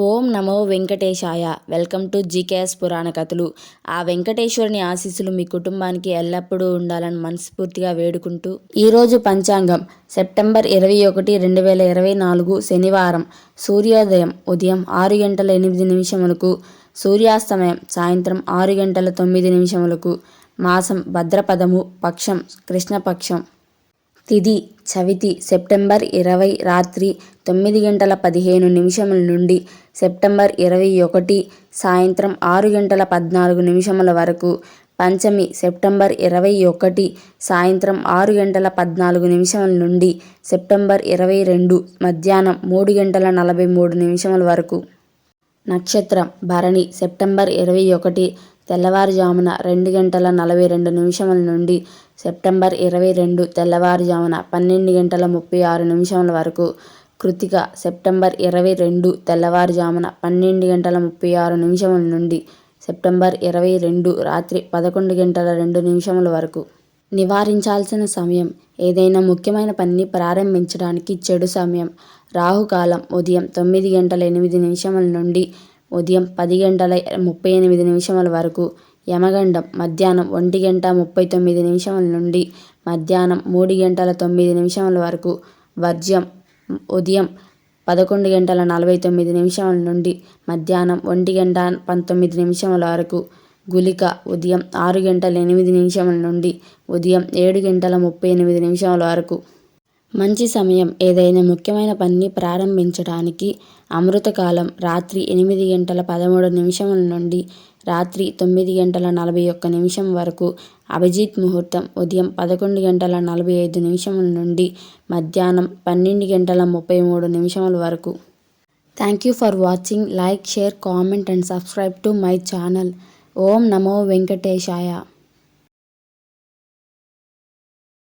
ఓం నమో వెంకటేశాయ. Welcome to GKS పురాణ కథలు. ఆ వెంకటేశ్వరుని ఆశీస్సులు మీ కుటుంబానికి ఎల్లప్పుడూ ఉండాలని మనస్ఫూర్తిగా వేడుకుంటూ, ఈరోజు పంచాంగం సెప్టెంబర్ 21, 2024 శనివారం. సూర్యోదయం ఉదయం 6 గంటల 8 నిమిషములకు, సూర్యాస్తమయం సాయంత్రం 6 గంటల 9 నిమిషములకు. మాసం భద్రపదము, పక్షం కృష్ణపక్షం. తిథి చవితి సెప్టెంబర్ 20 రాత్రి 9 గంటల 15 నిమిషముల నుండి సెప్టెంబర్ 21 సాయంత్రం 6 గంటల 14 నిమిషముల వరకు. పంచమి సెప్టెంబర్ 21 సాయంత్రం 6 గంటల 14 నిమిషముల నుండి సెప్టెంబర్ 22 మధ్యాహ్నం 3 గంటల 43 నిమిషముల వరకు. నక్షత్రం భరణి సెప్టెంబర్ 21 తెల్లవారుజామున 2 గంటల 42 నిమిషముల నుండి సెప్టెంబర్ 22 తెల్లవారుజామున 12 గంటల 36 నిమిషముల వరకు. కృతిక సెప్టెంబర్ 22 తెల్లవారుజామున 12 గంటల 36 నిమిషముల నుండి సెప్టెంబర్ 22 రాత్రి 11 గంటల 2 నిమిషముల వరకు. నివారించాల్సిన సమయం ఏదైనా ముఖ్యమైన పనిని ప్రారంభించడానికి చెడు సమయం. రాహుకాలం ఉదయం 9 గంటల 8 నిమిషముల నుండి ఉదయం 10 గంటల 38 నిమిషముల వరకు. యమగండం మధ్యాహ్నం 1 గంట 39 నిమిషముల నుండి మధ్యాహ్నం 3 గంటల 9 నిమిషముల వరకు. వర్జ్యం ఉదయం 11 గంటల 49 నిమిషముల నుండి మధ్యాహ్నం 1 గంట 19 నిమిషముల వరకు. గుళిక ఉదయం 6 గంటల 8 నిమిషముల నుండి ఉదయం 7 గంటల 38 నిమిషముల వరకు. మంచి సమయం ఏదైనా ముఖ్యమైన పనిని ప్రారంభించడానికి. అమృతకాలం రాత్రి 8 గంటల 13 నిమిషముల నుండి రాత్రి 9 గంటల 41 నిమిషం వరకు. అభిజిత్ ముహూర్తం ఉదయం 11 గంటల 45 నిమిషముల నుండి మధ్యాహ్నం 12 గంటల 33 నిమిషముల వరకు. Thank you for watching. Like, share, comment and subscribe to my channel. ఓం నమో వెంకటేశాయ.